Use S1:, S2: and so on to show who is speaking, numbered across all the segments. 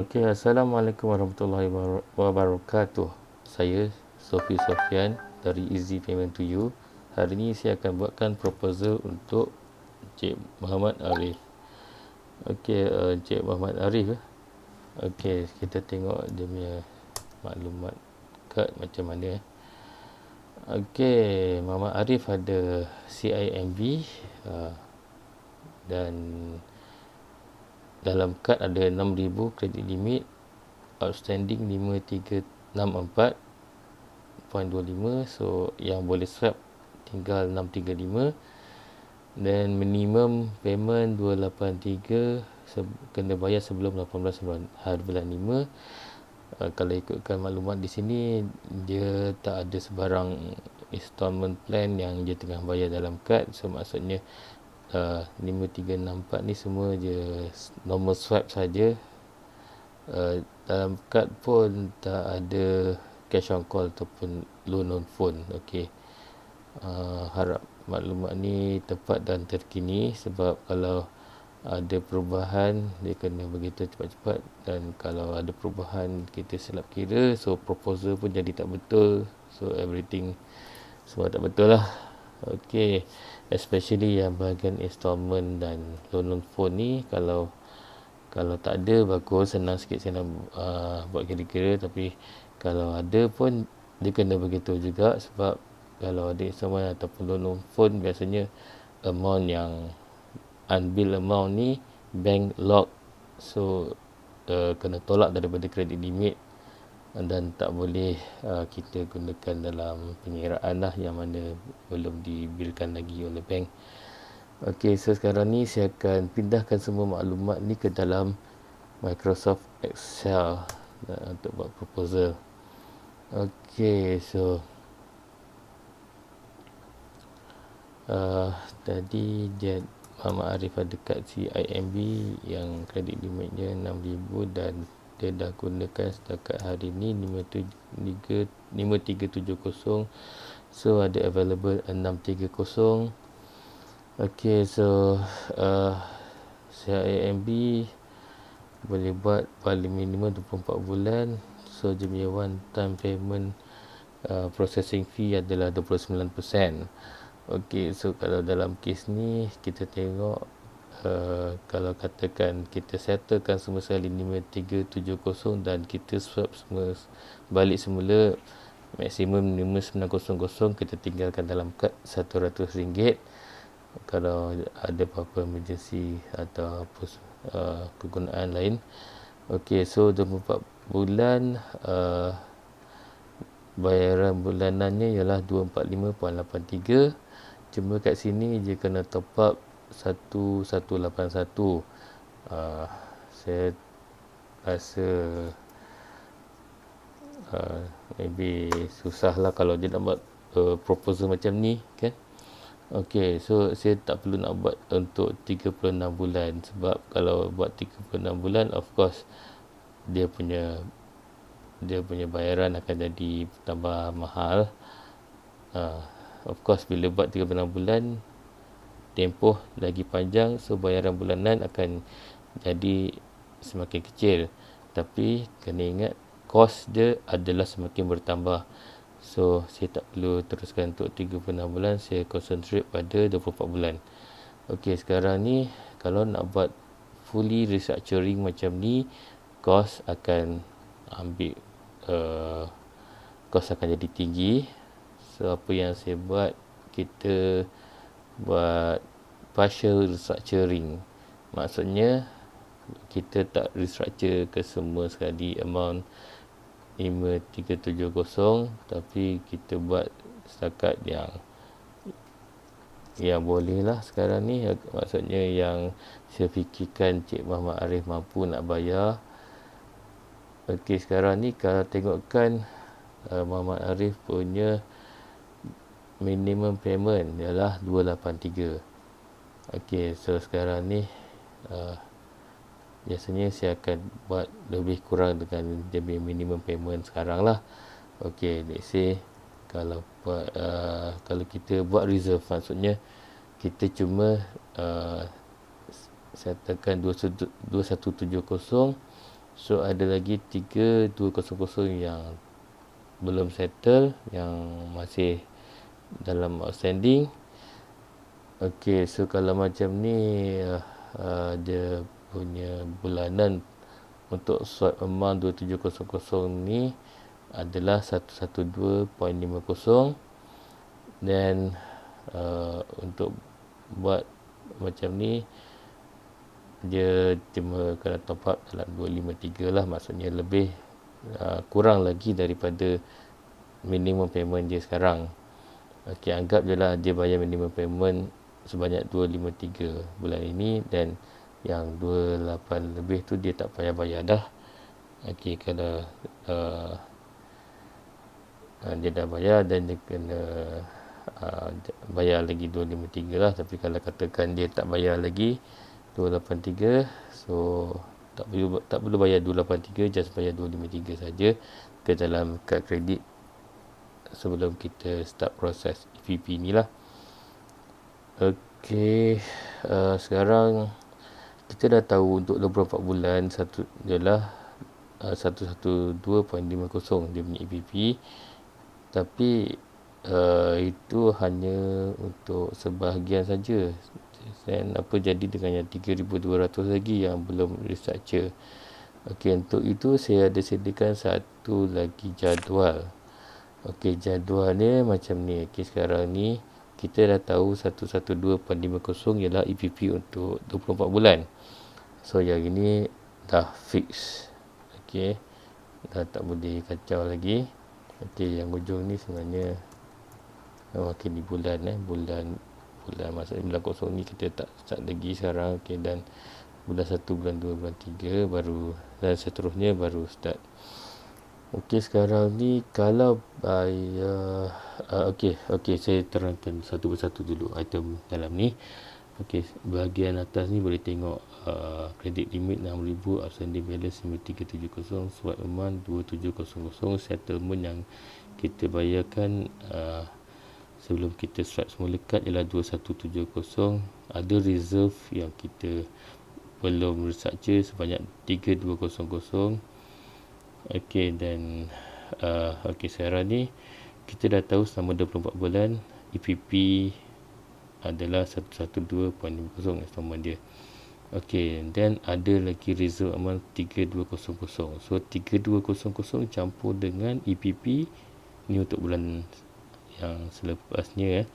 S1: Okey, Assalamualaikum warahmatullahi wabarakatuh. Saya Sofi Sofian dari Easy Payment to You. Hari ini saya akan buatkan proposal untuk Encik Muhammad Arif. Okey, Encik Muhammad Arif. Okey, kita tengok dia punya maklumat kad macam mana. Okey, Muhammad Arif ada CIMB dan dalam kad ada 6,000 kredit limit, outstanding 5364.25, so yang boleh swap tinggal 635, dan minimum payment 283 kena bayar sebelum 18 bulan 5. Kalau ikutkan maklumat di sini, dia tak ada sebarang installment plan yang dia tengah bayar dalam kad, so maksudnya 5364 ni semua je normal swipe saja. Dalam kad pun tak ada cash on call ataupun loan on phone. Okey, harap maklumat ni tepat dan terkini, sebab kalau ada perubahan dia kena begitu cepat-cepat, dan kalau ada perubahan kita silap kira, so proposal pun jadi tak betul, so everything semua tak betul lah. Okey, especially yang bahagian installment dan loan on phone ni, kalau tak ada bagus, senang sikit saya nak buat kira-kira, tapi kalau ada pun dia kena begitu juga, sebab kalau ada installment ataupun loan on phone, biasanya amount yang unbilled amount ni bank lock, so kena tolak daripada kredit limit dan tak boleh kita gunakan dalam pengiraan lah, yang mana belum dibilkan lagi oleh bank. Okey, so sekarang ni saya akan pindahkan semua maklumat ni ke dalam Microsoft Excel untuk buat proposal. Okey, so tadi dia Muhammad Arif ada kad CIMB yang kredit limitnya 6,000 dan dia dah gunakan setakat hari ni 5370, so ada available 630. Okey, so CIMB boleh buat paling minimum 24 bulan, so dia punya one time payment processing fee adalah 29%. Okey, so kalau dalam kes ni kita tengok, kalau katakan kita settlekan semua sekali 5370 dan kita swap semua balik semula, maksimum minimum 900, kita tinggalkan dalam kad RM100. Kalau ada apa-apa emergency atau apa kegunaan lain. Okey, so 24 bulan, bayaran bulanannya ialah 245.83. Cuma kat sini dia kena top up 1181. Saya rasa maybe susah lah kalau dia nak buat proposal macam ni kan. Okey, so saya tak perlu nak buat untuk 36 bulan, sebab kalau buat 36 bulan, of course dia punya bayaran akan jadi tambah mahal. Of course bila buat 36 bulan, tempoh lagi panjang, so bayaran bulanan akan jadi semakin kecil. Tapi kena ingat, kos dia adalah semakin bertambah. So saya tak perlu teruskan untuk 36 bulan, saya concentrate pada 24 bulan. Okey, sekarang ni kalau nak buat fully restructuring macam ni, kos akan jadi tinggi. So apa yang saya buat, kita buat partial restructuring. Maksudnya kita tak restructure ke semua sekali amount 5370, tapi kita buat setakat yang boleh lah sekarang ni. Maksudnya yang saya fikirkan Cik Muhammad Arif mampu nak bayar. Okey, sekarang ni kalau tengokkan Muhammad Arif punya minimum payment ialah 283. Okey, so sekarang ni biasanya saya akan buat lebih kurang dengan dia punya minimum payment sekarang lah. Okey, let's say kalau kita buat reserve, maksudnya kita cuma settlekan 2170 So ada lagi 3200 yang belum settle, yang masih dalam outstanding. Okey, so kalau macam ni dia punya bulanan untuk swipe amount 2700 ni adalah 112.50. Dan untuk buat macam ni dia cuma kena top up dalam 253 lah, maksudnya lebih kurang lagi daripada minimum payment dia sekarang. Okey, anggap je lah dia bayar minimum payment sebanyak 253 bulan ini, dan yang 28 lebih tu dia tak payah bayar dah. Okey, kalau dia dah bayar dan dia kena bayar lagi 253 lah. Tapi kalau katakan dia tak bayar lagi 283, so tak perlu bayar 283, just bayar 253 saja ke dalam kad kredit sebelum kita start proses EPP ni lah. Okey, sekarang kita dah tahu untuk 24 bulan satu ialah 112.50 dia punya EPP. Tapi itu hanya untuk sebahagian saja. Dan apa jadi dengan yang 3,200 lagi yang belum restructure? Okey, untuk itu saya ada sediakan satu lagi jadual. Okey, jadual ni macam ni. Okey, sekarang ni kita dah tahu 112.50 ialah EPP untuk 24 bulan. So yang ini dah fix. Okey, dah tak boleh kacau lagi. Okey, yang hujung ni sebenarnya makin di bulan bulan maksudnya bulan kosong ni kita tak start lagi sekarang. Okey, dan bulan 1, bulan 2, bulan 3 baru, dan seterusnya baru start. Okey, sekarang ni kalau bayar okey saya terangkan satu persatu dulu item dalam ni. Okey, bahagian atas ni boleh tengok credit limit 6,000, outstanding balance 9370, swipe amount 2700, settlement yang kita bayarkan sebelum kita swipe semula kad ialah 2170, ada reserve yang kita belum restructure sebanyak 3200. Okey, dan okey, sekarang ni kita dah tahu selama 24 bulan EPP adalah 112.50 installment dia. Okey, dan ada lagi reserve amount 3200. So 3200 campur dengan EPP ni untuk bulan yang selepasnya.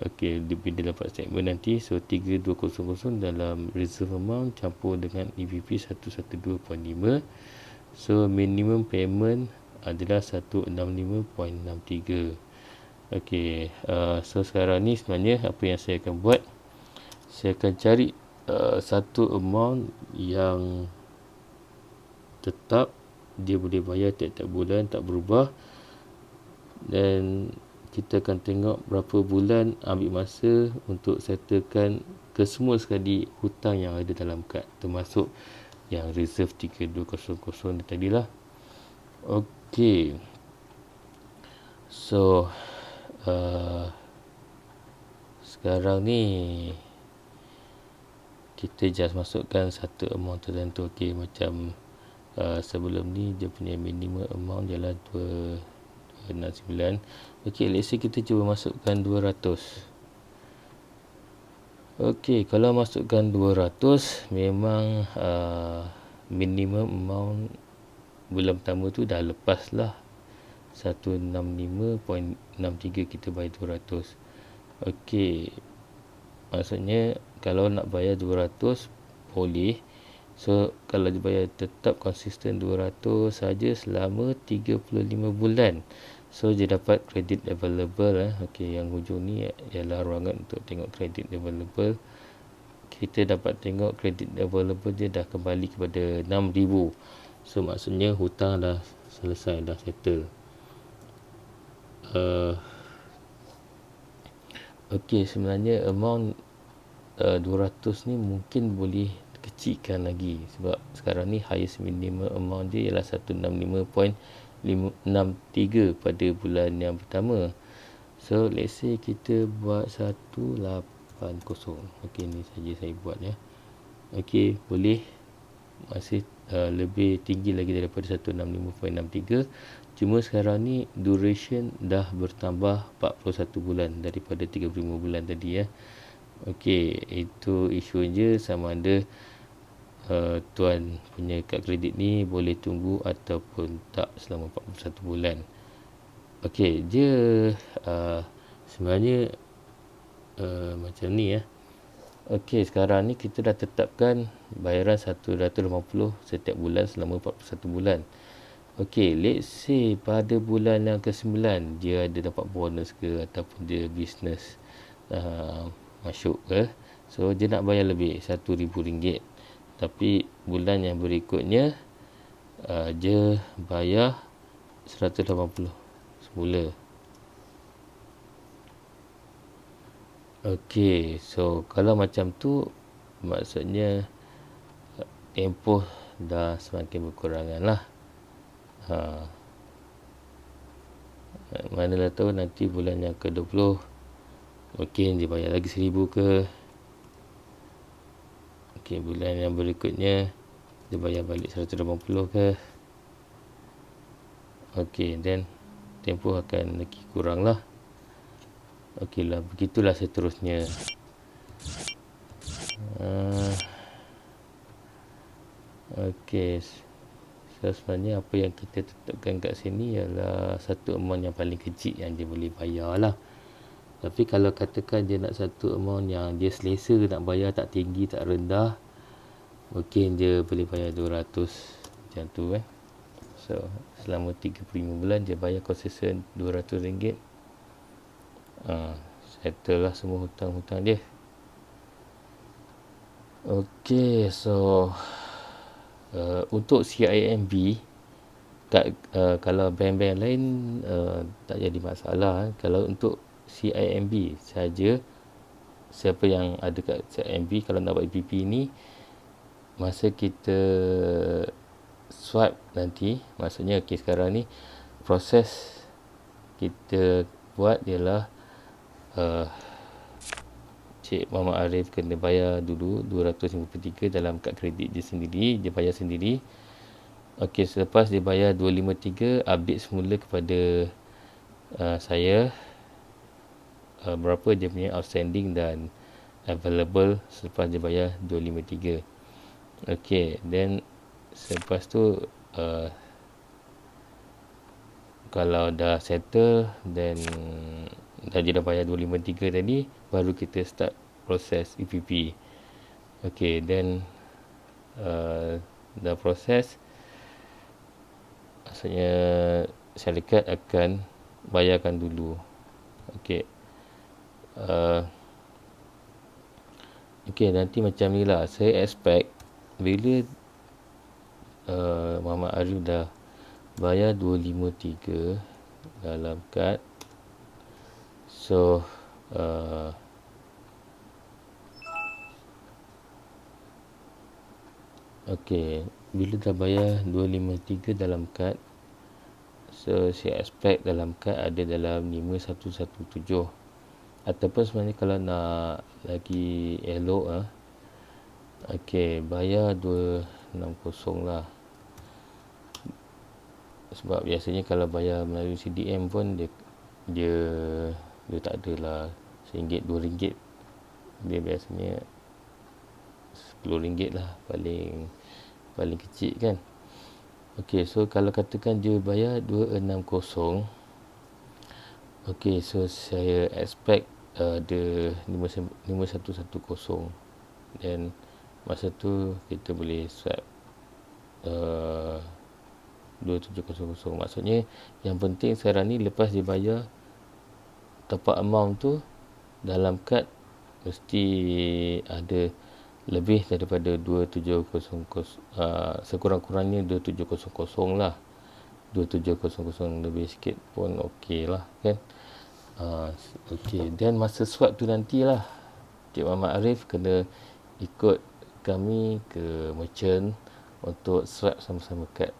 S1: Okey, dia dapat statement nanti. So 3200 dalam reserve amount campur dengan EPP 112.5. So minimum payment adalah 165.63. Okey, so sekarang ni sebenarnya apa yang saya akan buat, saya akan cari satu amount yang tetap dia boleh bayar tiap-tiap bulan, tak berubah. Dan kita akan tengok berapa bulan ambil masa untuk settlekan kesemua sekali hutang yang ada dalam kad, termasuk yang reserve 3200 ni tadilah. Okey, so sekarang ni kita just masukkan satu amount tertentu. Okey, macam sebelum ni dia punya minimum amount ialah 269. Okey, let's say kita cuba masukkan 200. Okey, kalau masukkan 200 memang minimum amount bulan pertama tu dah lepas lah 165.63, kita bayar 200. Okey, maksudnya kalau nak bayar 200 boleh. So kalau dibayar tetap konsisten 200 saja selama 35 bulan, so dia dapat credit available. Okey, yang hujung ni ialah ruangan untuk tengok credit available. Kita dapat tengok credit available dia dah kembali kepada 6,000. So maksudnya hutang dah selesai, dah settle. Okey, sebenarnya amount 200 ni mungkin boleh kecilkan lagi, sebab sekarang ni highest minimum amount dia ialah 165.63 pada bulan yang pertama. So let's say kita buat 180. Okey, ni saja saya buat ya. Okey, boleh masih lebih tinggi lagi daripada 165.63. Cuma sekarang ni duration dah bertambah 41 bulan daripada 35 bulan tadi ya. Okey, itu isu je sama ada tuan punya kad kredit ni boleh tunggu ataupun tak selama 41 bulan. Okey, dia sebenarnya macam ni ya. Okey, sekarang ni kita dah tetapkan bayaran 150 setiap bulan selama 41 bulan. Okey, let's say pada bulan yang ke-9 dia ada dapat bonus ke ataupun dia bisnes masuk ke. So dia nak bayar lebih RM1,000. Tapi bulan yang berikutnya dia bayar 180 semula. Okey, so kalau macam tu maksudnya tempoh dah semakin berkurangan lah. Manalah tahu nanti bulan yang ke-20 mungkin dia bayar lagi 1,000 ke. Okey, bulan yang berikutnya dia bayar balik 180 ke. Okey, then tempoh akan lagi kurang lah. Okey lah, begitulah seterusnya. Okey, so sebenarnya apa yang kita tetapkan kat sini ialah satu amount yang paling kecil yang dia boleh bayar lah. Tapi kalau katakan dia nak satu amount yang dia selesa nak bayar, tak tinggi tak rendah, mungkin dia boleh bayar 200 macam tu So selama 35 bulan dia bayar concession RM200. Settle lah semua hutang-hutang dia. Okey, so untuk CIMB kalau bank-bank lain tak jadi masalah. Kalau untuk CIMB saja, siapa yang ada kat CIMB kalau nak buat EPP ni, masa kita swipe nanti, maksudnya okey sekarang ni proses kita buat ialah Cik Muhammad Arif kena bayar dulu 253 dalam kad kredit dia sendiri, dia bayar sendiri. Okey, selepas dia bayar 253, update semula kepada saya berapa dia punya outstanding dan available selepas dia bayar 253. Okey, then selepas tu kalau dah settle, then dia dah bayar 253 tadi, baru kita start proses EPP. Okey, then dah proses, maksudnya syarikat akan bayarkan dulu. Okey. Okey, nanti macam ni lah. Saya expect bila Muhammad Arif dah bayar 253 dalam kad, so okey, bila dah bayar 253 dalam kad, so saya expect dalam kad ada dalam 5117. Ataupun sebenarnya kalau nak lagi elok okey, bayar 260 lah. Sebab biasanya kalau bayar melalui CDM pun dia tak adalah RM1, RM2. Dia biasanya RM10 lah paling kecil kan. Okey, so kalau katakan dia bayar 260, okey, so saya expect ada 5110, dan masa tu kita boleh swap 2700. Maksudnya yang penting sekarang ni lepas dia bayar top up amount tu, dalam kad mesti ada lebih daripada 2700, sekurang-kurangnya 2700 lah. 2700 lebih sikit pun okey lah kan. Okey, dan masa swap tu nantilah Cik Muhammad Arif kena ikut kami ke merchant untuk swap sama-sama kad.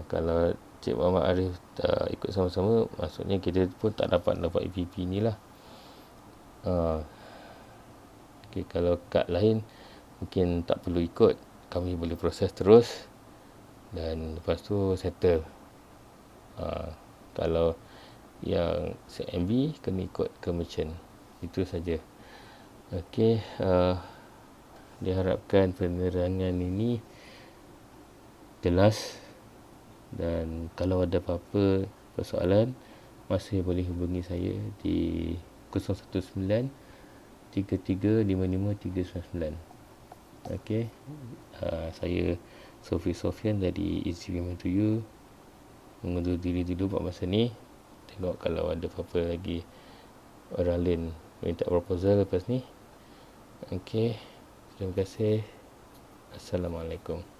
S1: Kalau Cik Muhammad Arif tak ikut sama-sama, maksudnya kita pun tak dapat EPP ni lah. Okey, kalau kad lain mungkin tak perlu ikut. kami boleh proses terus dan lepas tu settle. Kalau yang CMB kena ikut ke merchant. Itu saja. Okey, diharapkan penerangan ini jelas, dan kalau ada apa-apa persoalan masih boleh hubungi saya di 019 3355 399. Okey, saya Sofi Sofian dari Easy Payment to You mengundur diri dulu buat masa ni. Tengok kalau ada apa-apa lagi orang lain minta proposal lepas ni. Okey, terima kasih. Assalamualaikum.